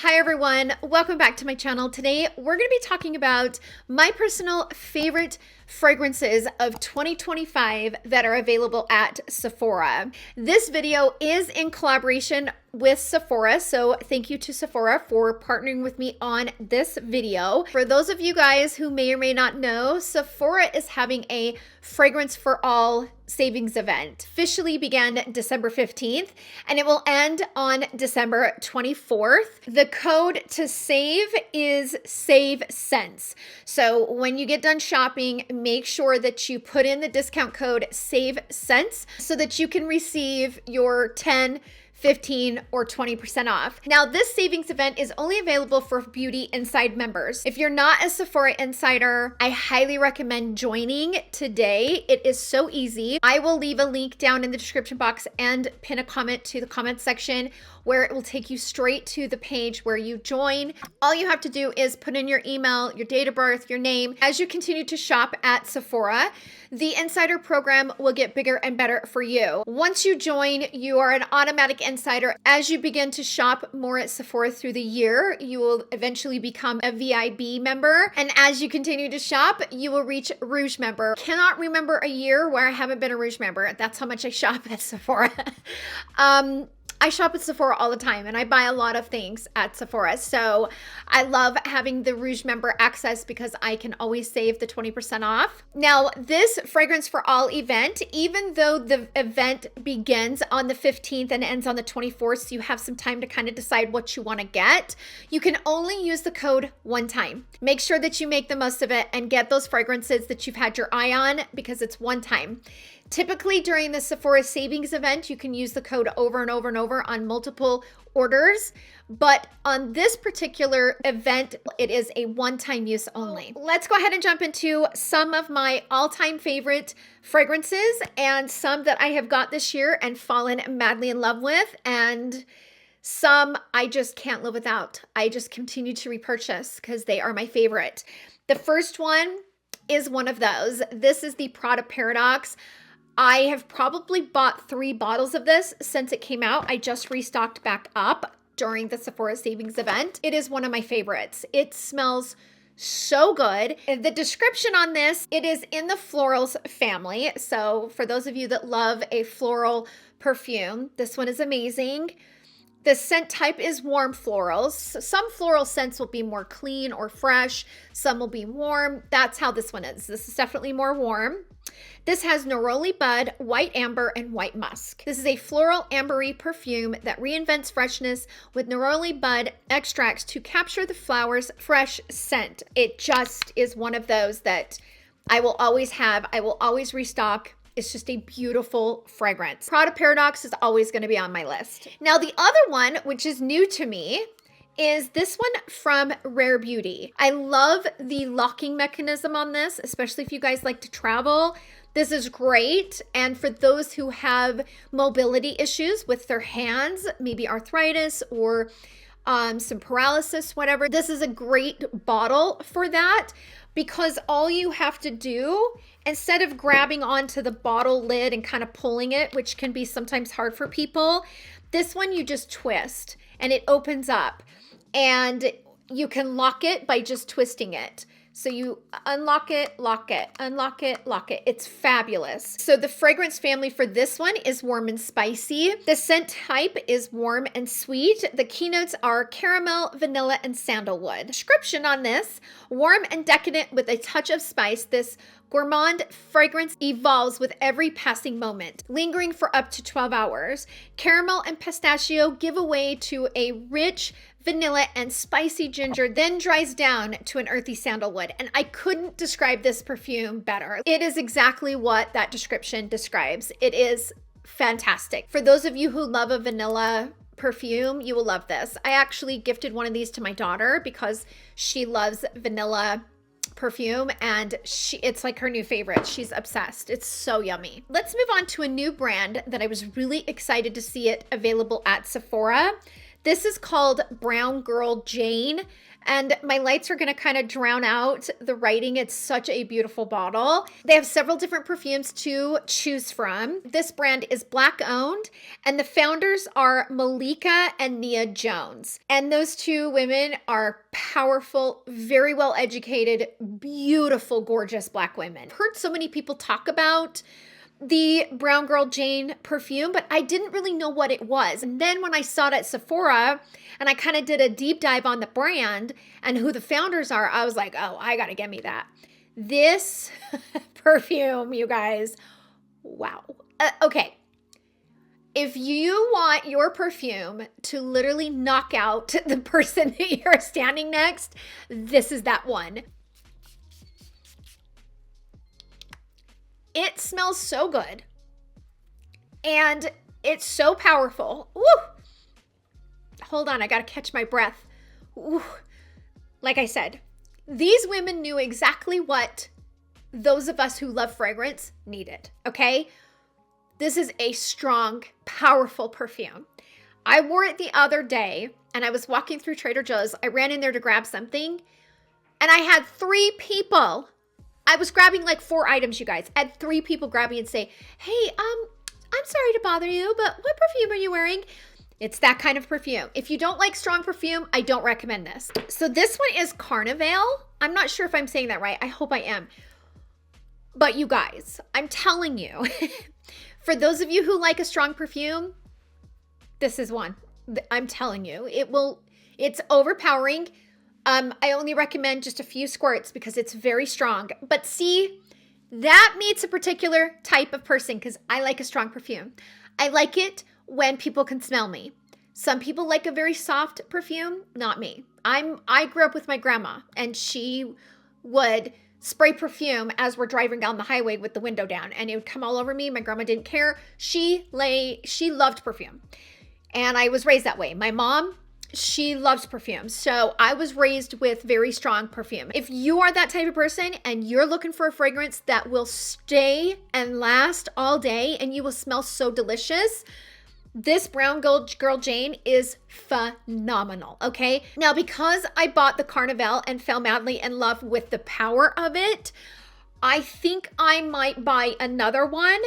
Hi everyone, welcome back to my channel. Today we're going to be talking about my personal favorite fragrances of 2025 that are available at Sephora. This video is in collaboration with Sephora, so thank you to Sephora for partnering with me on this video. For those of you guys who may or may not know, Sephora is having a Fragrance for All savings event. Officially began December 15th and it will end on December 24th. The code to save is Save Cents. So when you get done shopping, make sure that you put in the discount code Save Cents so that you can receive your 10, 15 or 20% off. Now, this savings event is only available for Beauty Inside members. If you're not a Sephora Insider, I highly recommend joining today. It is so easy. I will leave a link down in the description box and pin a comment to the comment section where it will take you straight to the page where you join. All you have to do is put in your email, your date of birth, your name. As you continue to shop at Sephora, the Insider program will get bigger and better for you. Once you join, you are an automatic Insider. As you begin to shop more at Sephora through the year, you will eventually become a VIB member. And as you continue to shop, you will reach Rouge member. Cannot remember a year where I haven't been a Rouge member. That's how much I shop at Sephora. I shop at Sephora all the time and I buy a lot of things at Sephora. So I love having the Rouge member access because I can always save the 20% off. Now, this Fragrance for All event, even though the event begins on the 15th and ends on the 24th, so you have some time to kind of decide what you want to get, you can only use the code one time. Make sure that you make the most of it and get those fragrances that you've had your eye on because it's one time. Typically during the Sephora savings event, you can use the code over and over and over on multiple orders, but on this particular event, it is a one-time use only. Let's go ahead and jump into some of my all-time favorite fragrances and some that I have got this year and fallen madly in love with, and some I just can't live without. I just continue to repurchase because they are my favorite. The first one is one of those. This is the Prada Paradox. I have probably bought 3 bottles of this since it came out. I just restocked back up during the Sephora savings event. It is one of my favorites. It smells so good. The description on this, it is in the florals family. So for those of you that love a floral perfume, this one is amazing. The scent type is warm florals. Some floral scents will be more clean or fresh. Some will be warm. That's how this one is. This is definitely more warm. This has neroli bud, white amber, and white musk. This is a floral ambery perfume that reinvents freshness with neroli bud extracts to capture the flower's fresh scent. It just is one of those that I will always have. I will always restock. It's just a beautiful fragrance. Prada Paradox is always going to be on my list. Now, the other one, which is new to me, is this one from Rare Beauty. I love the locking mechanism on this, especially if you guys like to travel. This is great. And for those who have mobility issues with their hands, maybe arthritis or some paralysis, whatever, this is a great bottle for that because all you have to do, instead of grabbing onto the bottle lid and kind of pulling it, which can be sometimes hard for people, this one you just twist and it opens up. And you can lock it by just twisting it. So you unlock it, lock it, unlock it, lock it. It's fabulous. So the fragrance family for this one is warm and spicy. The scent type is warm and sweet. The keynotes are caramel, vanilla, and sandalwood. Description on this: warm and decadent with a touch of spice, this gourmand fragrance evolves with every passing moment, lingering for up to 12 hours. Caramel and pistachio give way to a rich vanilla and spicy ginger, then dries down to an earthy sandalwood. And I couldn't describe this perfume better. It is exactly what that description describes. It is fantastic. For those of you who love a vanilla perfume, you will love this. I actually gifted one of these to my daughter because she loves vanilla perfume and it's like her new favorite. She's obsessed. It's so yummy. Let's move on to a new brand that I was really excited to see it available at Sephora. This is called Brown Girl Jane. and my lights are going to kind of drown out the writing. It's such a beautiful bottle. They have several different perfumes to choose from. This brand is Black owned, and the founders are Malika and Nia Jones. And those two women are powerful, very well educated, beautiful, gorgeous Black women. I've heard so many people talk about the Brown Girl Jane perfume, but I didn't really know what it was. And then when I saw it at Sephora and I kind of did a deep dive on the brand and who the founders are, I was like, oh, I gotta get me that. This perfume, you guys, wow. Okay. If you want your perfume to literally knock out the person that you're standing next, this is that one. It smells so good, and it's so powerful. Woo! Hold on, I gotta catch my breath. Woo. Like I said, these women knew exactly what those of us who love fragrance needed, okay? This is a strong, powerful perfume. I wore it the other day, and I was walking through Trader Joe's. I ran in there to grab something, and I had 3 people. I was grabbing like 4 items, you guys. I had 3 people grab me and say, hey, I'm sorry to bother you, but what perfume are you wearing? It's that kind of perfume. If you don't like strong perfume, I don't recommend this. So this one is Carnival. I'm not sure if I'm saying that right. I hope I am. But you guys, I'm telling you, for those of you who like a strong perfume, this is one. I'm telling you, it's overpowering. I only recommend just a few squirts because it's very strong. But see, that meets a particular type of person because I like a strong perfume. I like it when people can smell me. Some people like a very soft perfume, not me. I grew up with my grandma, and she would spray perfume as we're driving down the highway with the window down, and it would come all over me. My grandma didn't care. She loved perfume. And I was raised that way. My mom, she loves perfume. So I was raised with very strong perfume. If you are that type of person and you're looking for a fragrance that will stay and last all day and you will smell so delicious, this Brown Girl Jane is phenomenal, okay? Now, because I bought the Carnival and fell madly in love with the power of it, I think I might buy another one.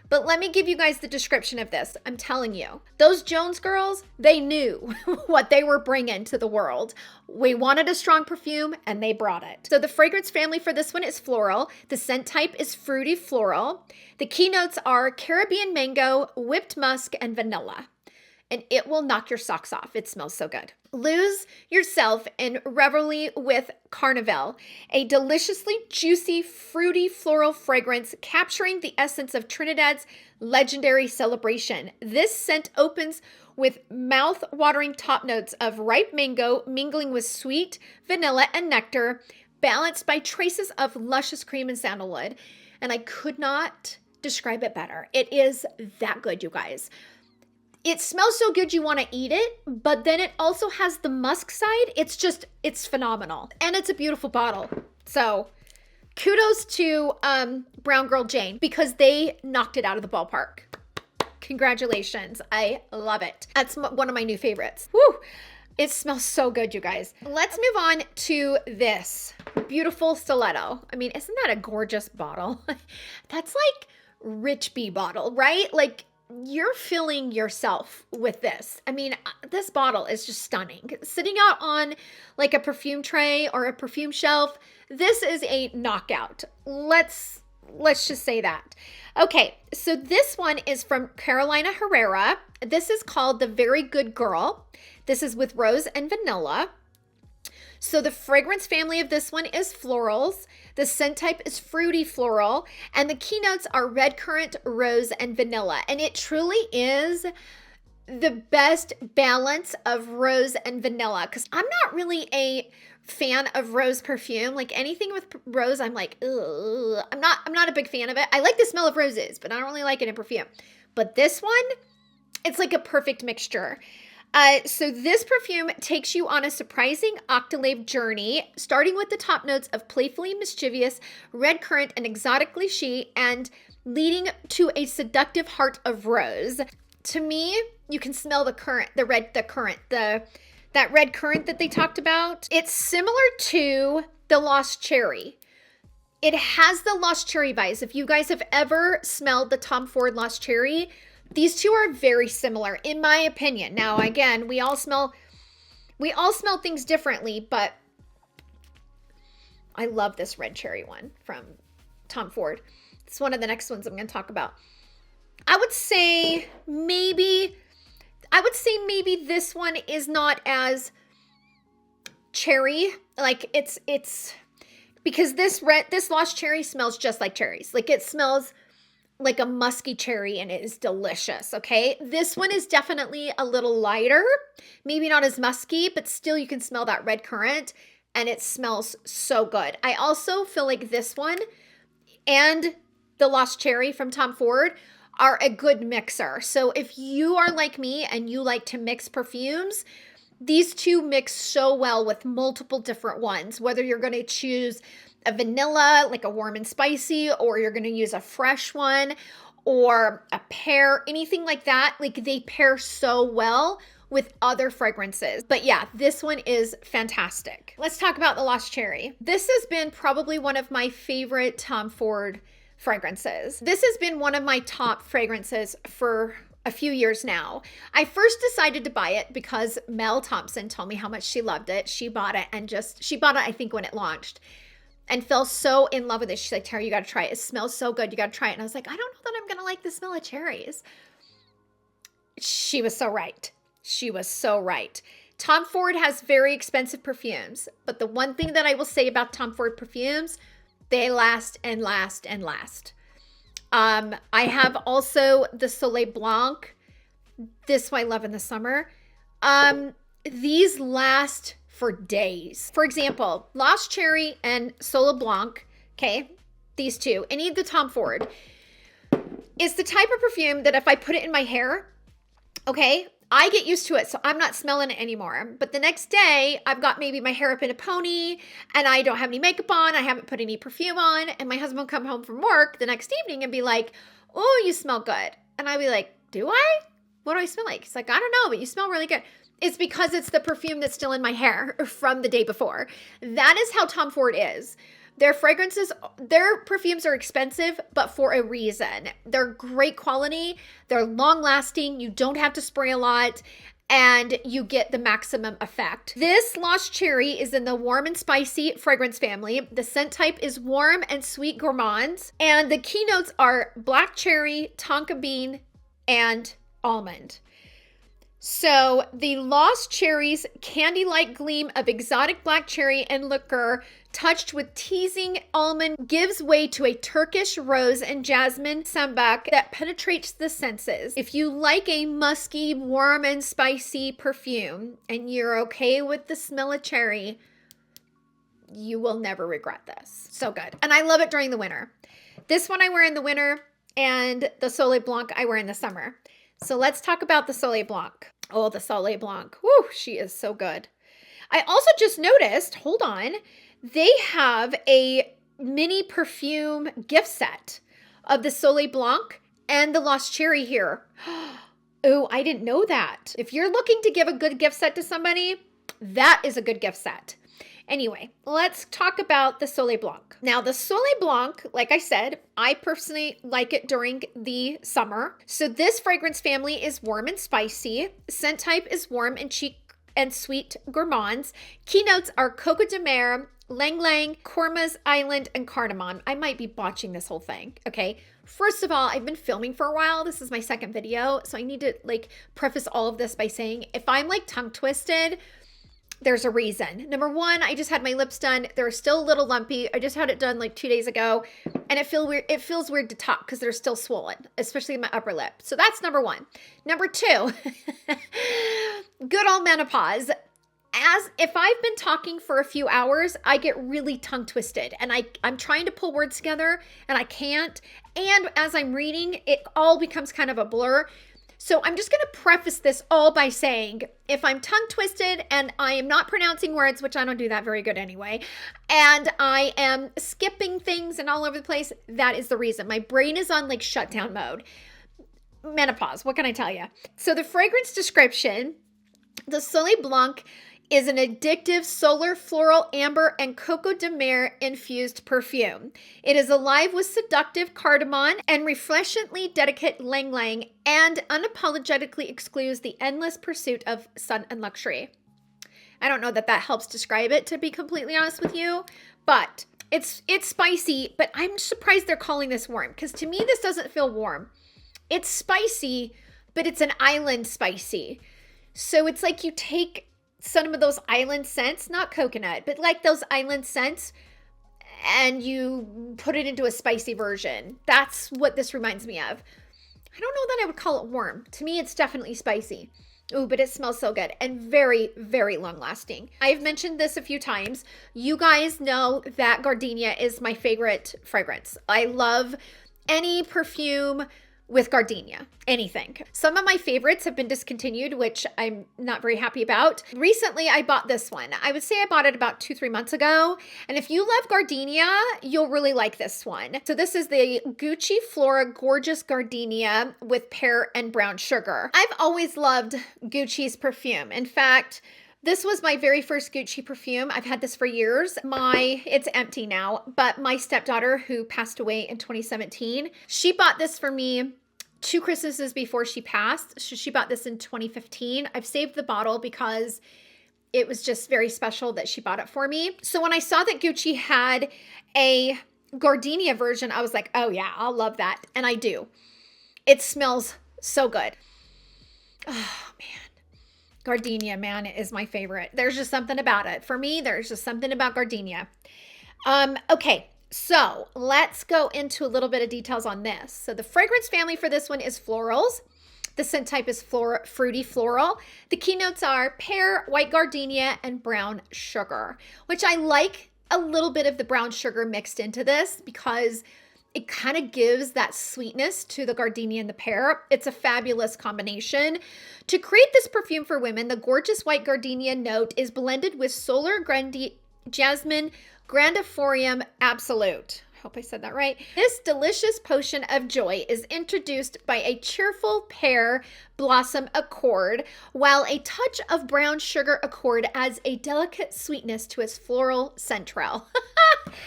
But let me give you guys the description of this. I'm telling you, those Jones girls, they knew what they were bringing to the world. We wanted a strong perfume, and they brought it. So the fragrance family for this one is floral. The scent type is fruity floral. The keynotes are Caribbean mango, whipped musk, and vanilla. And it will knock your socks off. It smells so good. Lose yourself in revelry with Carnival, a deliciously juicy, fruity floral fragrance capturing the essence of Trinidad's legendary celebration. This scent opens with mouth-watering top notes of ripe mango mingling with sweet vanilla and nectar, balanced by traces of luscious cream and sandalwood. And I could not describe it better. It is that good, you guys. It smells so good you want to eat it, but then it also has the musk side. It's phenomenal. And it's a beautiful bottle. So kudos to Brown Girl Jane because they knocked it out of the ballpark. Congratulations. I love it. That's one of my new favorites. Woo! It smells so good, you guys. Let's move on to this beautiful stiletto. I mean, isn't that a gorgeous bottle? That's like rich bee bottle, right? Like, you're filling yourself with this. I mean, this bottle is just stunning. Sitting out on like a perfume tray or a perfume shelf, this is a knockout. Let's just say that. Okay, so this one is from Carolina Herrera. This is called The Very Good Girl. This is with rose and vanilla. So the fragrance family of this one is florals. The scent type is fruity floral, and the keynotes are red currant, rose, and vanilla. And it truly is the best balance of rose and vanilla because I'm not really a fan of rose perfume. Like anything with rose, I'm like, ugh. I'm not a big fan of it. I like the smell of roses, but I don't really like it in perfume. But this one, it's like a perfect mixture. So this perfume takes you on a surprising octave journey, starting with the top notes of playfully mischievous, red currant, and exotically chic, and leading to a seductive heart of rose. To me, you can smell the currant, the that red currant that they talked about. It's similar to the Lost Cherry. It has the Lost Cherry vibes. If you guys have ever smelled the Tom Ford Lost Cherry, these two are very similar in my opinion. Now, again, we all smell things differently, but I love this red cherry one from Tom Ford. It's one of the next ones I'm going to talk about. I would say maybe this one is not as cherry. Like it's because this Lost Cherry smells just like cherries. Like it smells like a musky cherry and it is delicious, okay? This one is definitely a little lighter, maybe not as musky, but still you can smell that red currant and it smells so good. I also feel like this one and the Lost Cherry from Tom Ford are a good mixer. So if you are like me and you like to mix perfumes, these two mix so well with multiple different ones, whether you're going to choose a vanilla, like a warm and spicy, or you're going to use a fresh one or a pear, anything like that. Like they pair so well with other fragrances. But yeah, this one is fantastic. Let's talk about the Lost Cherry. This has been probably one of my favorite Tom Ford fragrances. This has been one of my top fragrances for a few years now. I first decided to buy it because Mel Thompson told me how much she loved it. She bought it I think when it launched and fell so in love with it. She's like, Tara, you got to try it. It smells so good. You got to try it. And I was like, I don't know that I'm going to like the smell of cherries. She was so right. She was so right. Tom Ford has very expensive perfumes, but the one thing that I will say about Tom Ford perfumes, they last and last and last. I have also the Soleil Blanc. This one I love in the summer. These last for days. For example, Lost Cherry and Soleil Blanc, okay, these two, any of the Tom Ford, is the type of perfume that if I put it in my hair, okay, I get used to it, so I'm not smelling it anymore. But the next day, I've got maybe my hair up in a pony, and I don't have any makeup on, I haven't put any perfume on, and my husband will come home from work the next evening and be like, oh, you smell good. And I'll be like, do I? What do I smell like? He's like, I don't know, but you smell really good. It's because it's the perfume that's still in my hair from the day before. That is how Tom Ford is. Their fragrances, their perfumes are expensive, but for a reason. They're great quality. They're long lasting. You don't have to spray a lot and you get the maximum effect. This Lost Cherry is in the warm and spicy fragrance family. The scent type is warm and sweet gourmands. And the keynotes are black cherry, tonka bean, and almond. So the Lost Cherry's candy-like gleam of exotic black cherry and liqueur touched with teasing almond gives way to a Turkish rose and jasmine sambac that penetrates the senses. If you like a musky, warm, and spicy perfume and you're okay with the smell of cherry, you will never regret this. So good. And I love it during the winter. This one I wear in the winter and the Soleil Blanc I wear in the summer. So let's talk about the Soleil Blanc. Oh, the Soleil Blanc. Woo, she is so good. I also just noticed, hold on, they have a mini perfume gift set of the Soleil Blanc and the Lost Cherry here. Oh, I didn't know that. If you're looking to give a good gift set to somebody, that is a good gift set. Anyway, let's talk about the Soleil Blanc. Now, the Soleil Blanc, like I said, I personally like it during the summer. So this fragrance family is warm and spicy. Scent type is warm and cheek and sweet gourmands. Keynotes are Coco de Mer, Lang Lang, Korma's Island, and Cardamom. I might be botching this whole thing, okay? First of all, I've been filming for a while. This is my second video, so I need to preface all of this by saying if I'm tongue twisted, there's a reason. Number one, I just had my lips done. They're still a little lumpy. I just had it done 2 days ago, and it feels weird to talk because they're still swollen, especially my upper lip. So that's number one. Number two, good old menopause. As if I've been talking for a few hours, I get really tongue twisted and I'm trying to pull words together and I can't. And as I'm reading, it all becomes kind of a blur. So I'm just going to preface this all by saying, if I'm tongue twisted and I am not pronouncing words, which I don't do that very good anyway, and I am skipping things and all over the place, that is the reason. My brain is on shutdown mode. Menopause, what can I tell you? So the fragrance description The Soleil Blanc is an addictive solar floral amber and coco de mer infused perfume. It is alive with seductive cardamom and refreshingly delicate ylang ylang, and unapologetically excludes the endless pursuit of sun and luxury. I don't know that helps describe it, to be completely honest with you, but it's spicy, but I'm surprised they're calling this warm, because to me this doesn't feel warm. It's spicy, but it's an island spicy. So it's like you take some of those island scents, not coconut, but like those island scents, and you put it into a spicy version. That's what this reminds me of. I don't know that I would call it warm. To me, it's definitely spicy. Ooh, but it smells so good and very, very long lasting. I've mentioned this a few times. You guys know that Gardenia is my favorite fragrance. I love any perfume with Gardenia, anything. Some of my favorites have been discontinued, which I'm not very happy about. Recently, I bought this one. I would say I bought it about 2-3 months ago. And if you love Gardenia, you'll really like this one. So this is the Gucci Flora Gorgeous Gardenia with pear and brown sugar. I've always loved Gucci's perfume. In fact, this was my very first Gucci perfume. I've had this for years. It's empty now, but my stepdaughter, who passed away in 2017, she bought this for me 2 Christmases before she passed. So she bought this in 2015. I've saved the bottle because it was just very special that she bought it for me. So when I saw that Gucci had a Gardenia version, I was like, oh yeah, I'll love that. And I do. It smells so good. Oh man. Gardenia, man, is my favorite. There's just something about it. For me, there's just something about Gardenia. Okay, so let's go into a little bit of details on this. So the fragrance family for this one is florals. The scent type is fruity floral. The keynotes are pear, white gardenia, and brown sugar, which I like a little bit of the brown sugar mixed into this because it kind of gives that sweetness to the gardenia and the pear. It's a fabulous combination. To create this perfume for women, the gorgeous white gardenia note is blended with solar jasmine grandiflorium absolute. I hope I said that right. This delicious potion of joy is introduced by a cheerful pear blossom accord, while a touch of brown sugar accord adds a delicate sweetness to its floral central.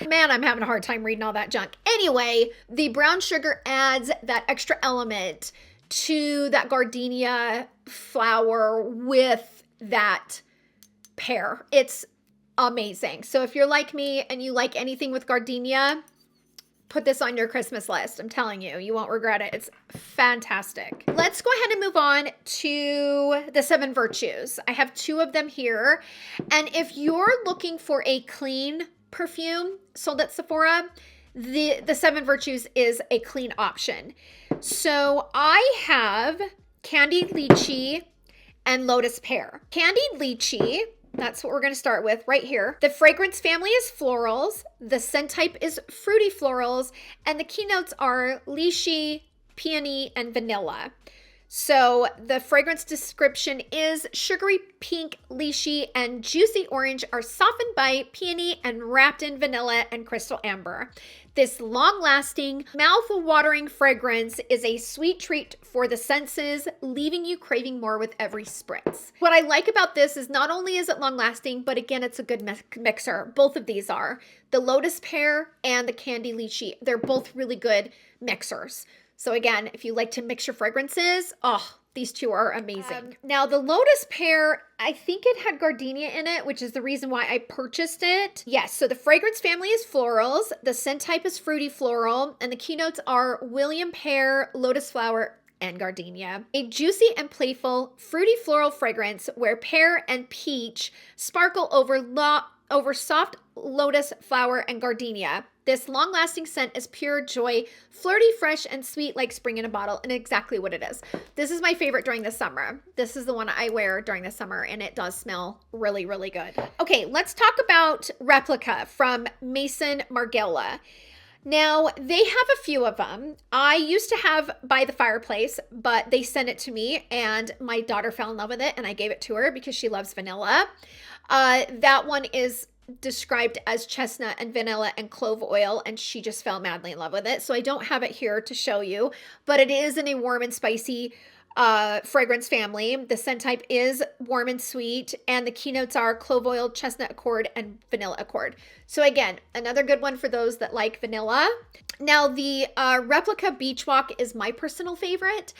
Man, I'm having a hard time reading all that junk. Anyway, the brown sugar adds that extra element to that gardenia flower with that pear. It's amazing. So if you're like me and you like anything with gardenia, put this on your Christmas list. I'm telling you, you won't regret it. It's fantastic. Let's go ahead and move on to the 7 Virtues. I have 2 of them here. And if you're looking for a clean perfume sold at Sephora, the 7 Virtues is a clean option. So I have Candied Lychee and Lotus Pear. Candied Lychee, that's what we're going to start with right here. The fragrance family is florals. The scent type is fruity florals. And the keynotes are lychee, peony, and vanilla. So the fragrance description is sugary pink, lychee, and juicy orange are softened by peony and wrapped in vanilla and crystal amber. This long-lasting, mouth-watering fragrance is a sweet treat for the senses, leaving you craving more with every spritz. What I like about this is not only is it long-lasting, but again, it's a good mixer. Both of these are. The Lotus Pear and the Candy Lychee, they're both really good mixers. So again, if you like to mix your fragrances, these 2 are amazing. Now the Lotus Pear, I think it had gardenia in it, which is the reason why I purchased it. Yes, so the fragrance family is florals. The scent type is fruity floral. And the keynotes are William Pear, Lotus Flower, and gardenia. A juicy and playful fruity floral fragrance where pear and peach sparkle over soft lotus flower and gardenia. This long-lasting scent is pure joy, flirty, fresh, and sweet like spring in a bottle, and exactly what it is. This is my favorite during the summer. This is the one I wear during the summer, and it does smell really, really good. Okay, let's talk about Replica from Maison Margiela. Now, they have a few of them. I used to have By the Fireplace, but they sent it to me, and my daughter fell in love with it, and I gave it to her because she loves vanilla. That one is described as chestnut and vanilla and clove oil, and she just fell madly in love with it. So I don't have it here to show you, but it is in a warm and spicy fragrance family. The scent type is warm and sweet, and the keynotes are clove oil, chestnut accord, and vanilla accord. So again, another good one for those that like vanilla. Now the Replica Beach Walk is my personal favorite.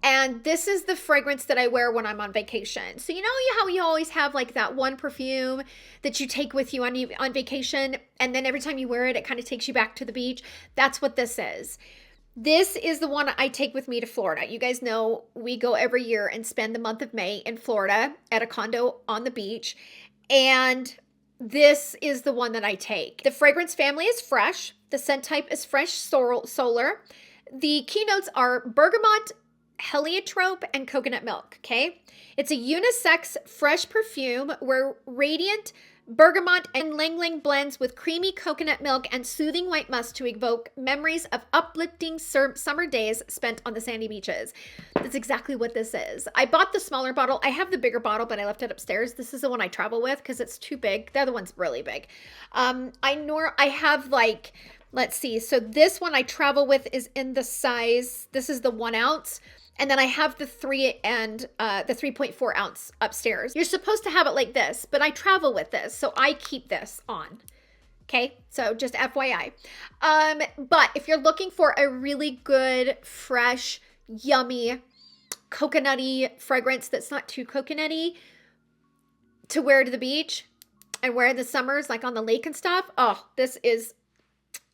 And this is the fragrance that I wear when I'm on vacation. So you know how you always have like that one perfume that you take with you on vacation, and then every time you wear it, it kind of takes you back to the beach? That's what this is. This is the one I take with me to Florida. You guys know we go every year and spend the month of May in Florida at a condo on the beach. And this is the one that I take. The fragrance family is fresh. The scent type is fresh solar. The keynotes are bergamot, heliotrope, and coconut milk, okay? It's a unisex fresh perfume where radiant bergamot and ylang-ylang blends with creamy coconut milk and soothing white musk to evoke memories of uplifting summer days spent on the sandy beaches. That's exactly what this is. I bought the smaller bottle. I have the bigger bottle, but I left it upstairs. This is the one I travel with because it's too big. The other one's really big. I have like, let's see. So this one I travel with is in the size, this is the 1 ounce. And then I have the 3 and the 3.4 ounce upstairs. You're supposed to have it like this, but I travel with this, so I keep this on. Okay, so just FYI. But if you're looking for a really good, fresh, yummy, coconutty fragrance that's not too coconutty to wear to the beach and wear in the summers, like on the lake and stuff, oh, this is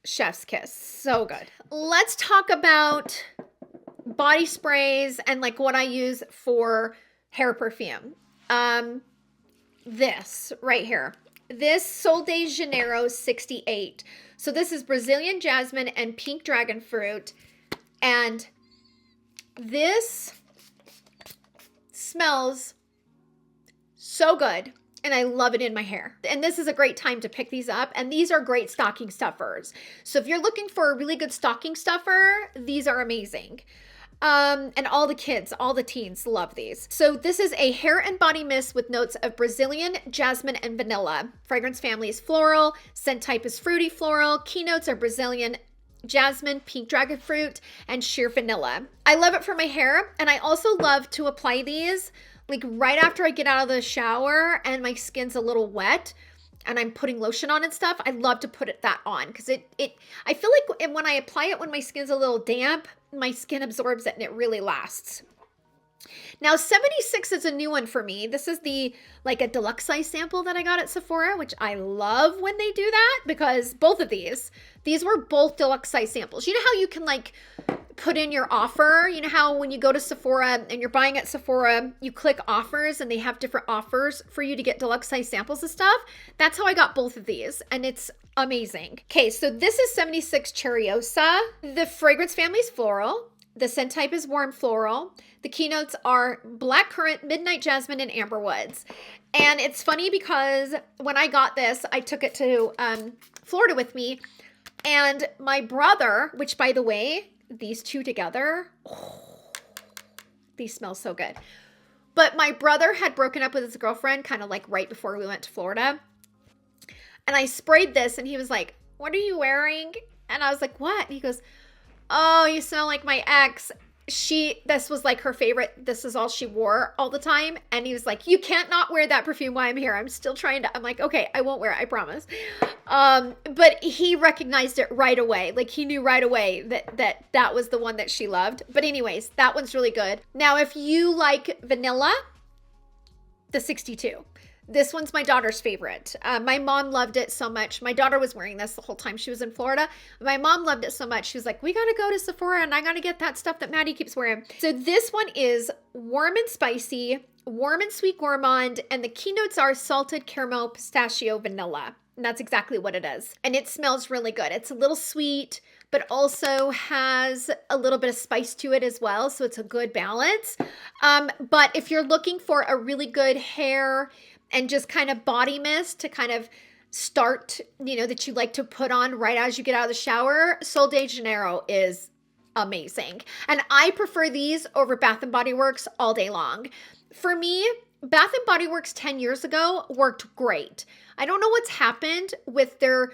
chef's kiss. So good. Let's talk about body sprays and like what I use for hair perfume. This right here, this Sol de Janeiro 68. So this is Brazilian jasmine and pink dragon fruit. And this smells so good. And I love it in my hair. And this is a great time to pick these up. And these are great stocking stuffers. So if you're looking for a really good stocking stuffer, these are amazing. And all the kids, all the teens love these. So this is a hair and body mist with notes of Brazilian, jasmine, and vanilla. Fragrance family is floral. Scent type is fruity floral. Keynotes are Brazilian, jasmine, pink dragon fruit, and sheer vanilla. I love it for my hair. And I also love to apply these like right after I get out of the shower and my skin's a little wet and I'm putting lotion on and stuff. I love to put that on because I feel like when I apply it when my skin's a little damp, my skin absorbs it and it really lasts. Now 76 is a new one for me. This is like a deluxe size sample that I got at Sephora, which I love when they do that because both of these were both deluxe size samples. You know how you can like put in your offer? You know how when you go to Sephora and you're buying at Sephora, you click offers and they have different offers for you to get deluxe size samples of stuff? That's how I got both of these and it's amazing. Okay, so this is 76 Cherryosa. The fragrance family is floral. The scent type is warm floral. The keynotes are blackcurrant, midnight jasmine, and amberwoods. And it's funny because when I got this, I took it to Florida with me. And my brother, which by the way, these two together, oh, these smell so good. But my brother had broken up with his girlfriend kind of like right before we went to Florida. And I sprayed this and he was like, "What are you wearing?" And I was like, "What?" And he goes, "Oh, you smell like my ex. This was like her favorite. This is all she wore all the time." And he was like, "You can't not wear that perfume while I'm here. I'm still trying to." I'm like, "Okay, I won't wear it. I promise." But he recognized it right away. Like he knew right away that was the one that she loved. But anyways, that one's really good. Now, if you like vanilla, the 62. This one's my daughter's favorite. My mom loved it so much. My daughter was wearing this the whole time she was in Florida. My mom loved it so much. She was like, "We got to go to Sephora and I got to get that stuff that Maddie keeps wearing." So this one is warm and spicy, warm and sweet gourmand, and the keynotes are salted caramel, pistachio, vanilla. And that's exactly what it is. And it smells really good. It's a little sweet, but also has a little bit of spice to it as well. So it's a good balance. But if you're looking for a really good hair and just kind of body mist to kind of start, that you like to put on right as you get out of the shower, Sol de Janeiro is amazing. And I prefer these over Bath & Body Works all day long. For me, Bath & Body Works 10 years ago worked great. I don't know what's happened with their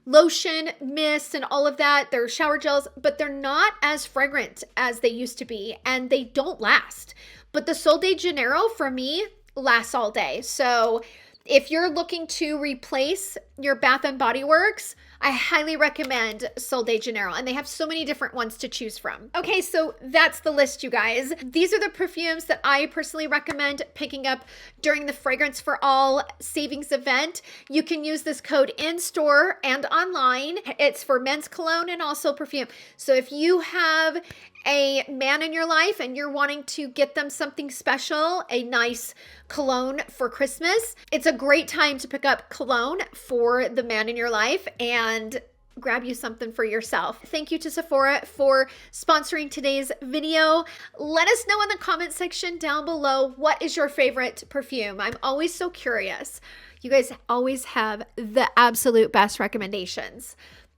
lotion, mist, and all of that. They're shower gels, but they're not as fragrant as they used to be, and they don't last. But the Sol de Janeiro, for me, lasts all day. So if you're looking to replace your Bath & Body Works, I highly recommend Sol de Janeiro, and they have so many different ones to choose from. Okay, so that's the list, you guys. These are the perfumes that I personally recommend picking up during the Fragrance for All savings event. You can use this code in store and online. It's for men's cologne and also perfume. So if you have a man in your life and you're wanting to get them something special, a nice cologne for Christmas, it's a great time to pick up cologne for the man in your life and grab you something for yourself. Thank you to Sephora for sponsoring today's video. Let us know in the comment section down below, what is your favorite perfume? I'm always so curious. You guys always have the absolute best recommendations.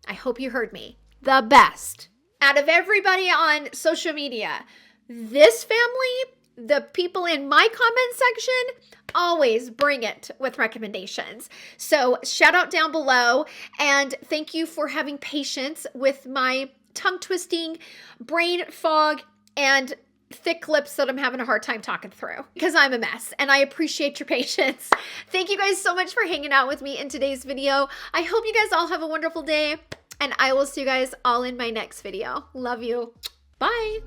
I hope you heard me. The best. Out of everybody on social media, this family, the people in my comment section, always bring it with recommendations. So shout out down below, and thank you for having patience with my tongue twisting, brain fog, and thick lips that I'm having a hard time talking through because I'm a mess, and I appreciate your patience. Thank you guys so much for hanging out with me in today's video. I hope you guys all have a wonderful day, and I will see you guys all in my next video. Love you. Bye.